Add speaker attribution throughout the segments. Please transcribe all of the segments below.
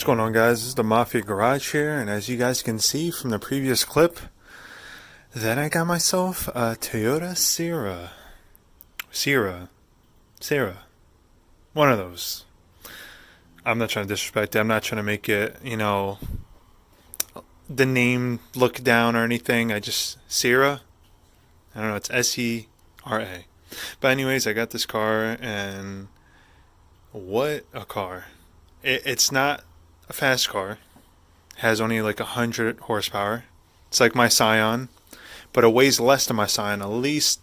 Speaker 1: What's going on, guys? This is the Maafia Garage here, and as you guys can see from the previous clip, then I got myself a Toyota Sera, one of those. I'm not trying to disrespect it. I'm not trying to make it, the name look down or anything. Sera. I don't know. It's Sera. But anyways, I got this car, and what a car! It's not a fast car. Has only like 100 horsepower. It's like my Scion, but it weighs less than my Scion, at least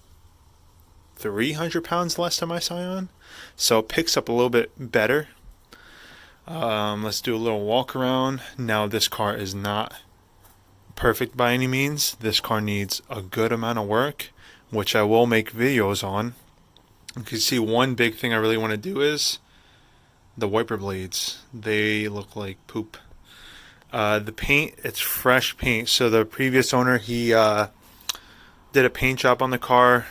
Speaker 1: 300 pounds less than my Scion. So it picks up a little bit better. Let's do a little walk around. Now, this car is not perfect by any means. This car needs a good amount of work, which I will make videos on. You can see one big thing I really want to do is the wiper blades. They look like poop. The paint, it's fresh paint. So the previous owner, he did a paint job on the car,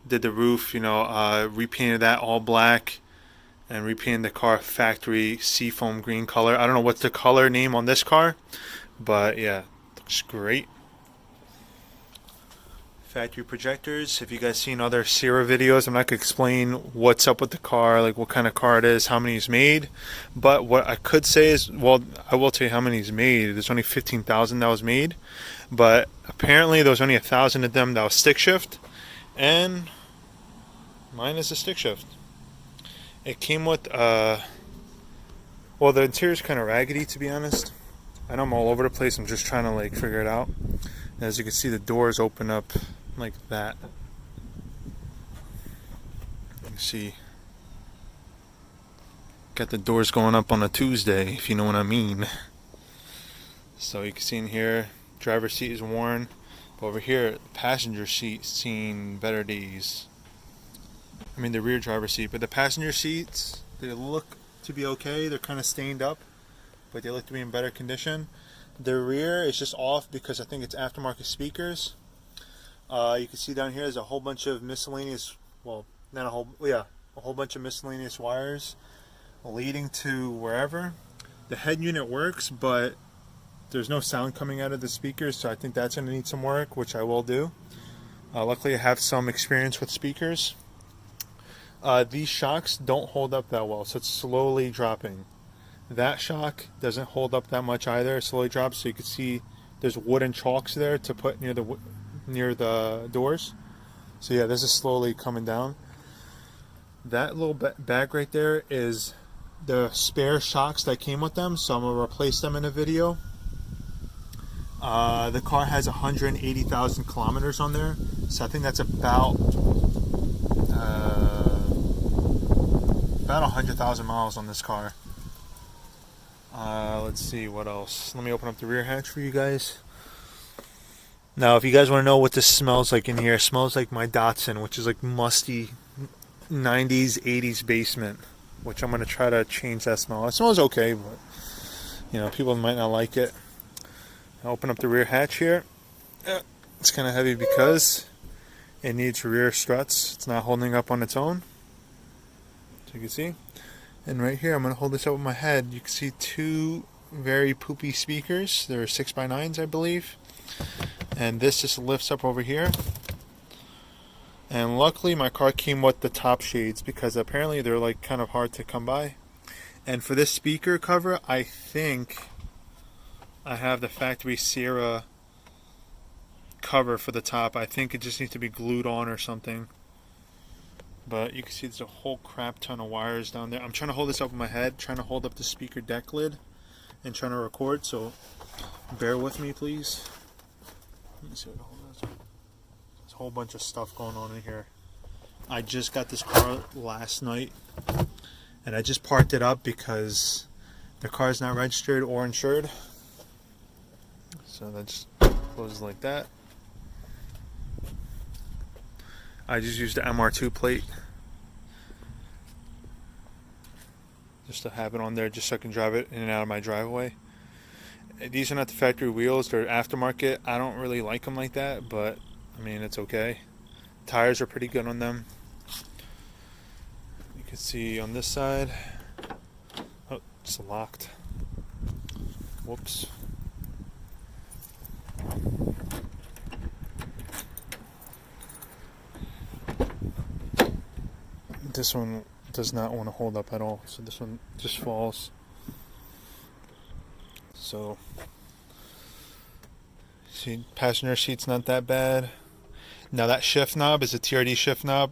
Speaker 1: did the roof, repainted that all black, and repainted the car factory seafoam green color. I don't know what's the color name on this car, but yeah, looks great. Factory projectors. If you guys seen other Sera videos, I'm not going to explain what's up with the car, like what kind of car it is, how many is made. But what I could say is, well, I will tell you how many is made. There's only 15,000 that was made. But apparently there was only 1,000 of them that was stick shift. And mine is a stick shift. It came with, well, the interior is kind of raggedy, to be honest. I know I'm all over the place. I'm just trying to figure it out. And as you can see, the doors open up like that. You can see, got the doors going up on a Tuesday, if you know what I mean. So you can see in here, driver's seat is worn. But over here, the passenger seat seen better days. I mean the rear driver's seat, but the passenger seats, they look to be okay. They're kind of stained up, but they look to be in better condition. The rear is just off because I think it's aftermarket speakers. You can see down here there's a whole bunch of miscellaneous, well, not a whole, yeah, a whole bunch of miscellaneous wires leading to wherever. The head unit works, but there's no sound coming out of the speakers, so I think that's going to need some work, which I will do. Luckily, I have some experience with speakers. These shocks don't hold up that well, so it's slowly dropping. That shock doesn't hold up that much either. It slowly drops, so you can see there's wooden chalks there to put near the doors. So yeah, this is slowly coming down. That little bag right there is the spare shocks that came with them, so I'm going to replace them in a video. The car has 180,000 kilometers on there, so I think that's about 100,000 miles on this car. Let's see what else. Let me open up the rear hatch for you guys. Now, if you guys want to know what this smells like in here, it smells like my Datsun, which is like musty 90s, 80s basement, which I'm going to try to change that smell. It smells okay, but people might not like it. I'll open up the rear hatch here. It's kind of heavy because it needs rear struts. It's not holding up on its own, so you can see. And right here, I'm going to hold this up with my head. You can see two very poopy speakers. They're 6x9s, I believe. And this just lifts up over here. And luckily, my car came with the top shades because apparently they're kind of hard to come by. And for this speaker cover, I think I have the factory Sera cover for the top. I think it just needs to be glued on or something. But you can see there's a whole crap ton of wires down there. I'm trying to hold this up with my head, trying to hold up the speaker deck lid, and trying to record, so bear with me, please. Let me see what the hell is. There's a whole bunch of stuff going on in here. I just got this car last night, and I just parked it up because the car is not registered or insured. So that just closes like that. I just used the MR2 plate just to have it on there, just so I can drive it in and out of my driveway. These are not the factory wheels, they're aftermarket. I don't really like them like that, but I mean, it's okay. Tires are pretty good on them. You can see on this side, oh, it's locked. Whoops. This one does not want to hold up at all, so this one just falls. So, see, passenger seat's not that bad. Now that shift knob is a TRD shift knob.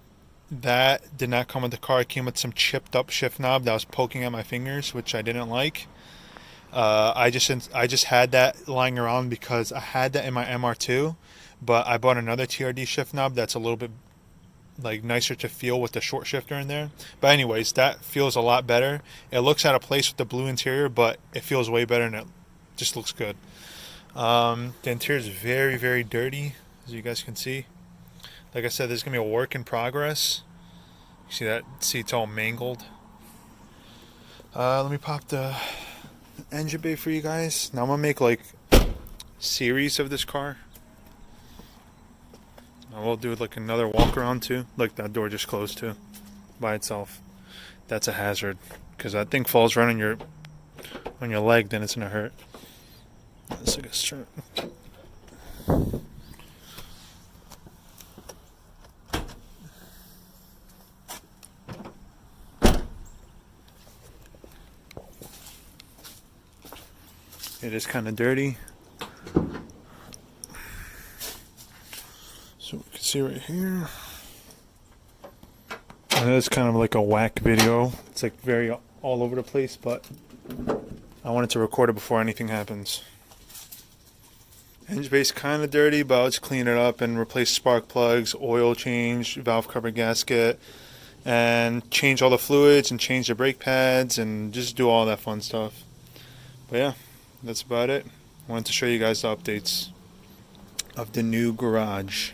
Speaker 1: That did not come with the car. It came with some chipped up shift knob that was poking at my fingers, which I didn't like. I just had that lying around because I had that in my MR2, but I bought another TRD shift knob that's a little bit like nicer to feel with the short shifter in there. But anyways, that feels a lot better. It looks out of place with the blue interior, but it feels way better and it just looks good. The interior is very, very dirty, as you guys can see. Like I said, there's gonna be a work in progress. You see that seat's all mangled. Let me pop the engine bay for you guys. Now I'm gonna make like series of this car. I will do like another walk around too. Look, that door just closed too by itself. That's a hazard because that thing falls right on your leg, then it's gonna hurt. Let's take a straight. It is kind of dirty. So we can see right here. I know it's kind of like a whack video. It's like very all over the place, but I wanted to record it before anything happens. Engine bay's kind of dirty, but I'll just clean it up and replace spark plugs, oil change, valve cover gasket, and change all the fluids and change the brake pads and just do all that fun stuff. But yeah, that's about it. I wanted to show you guys the updates of the new garage.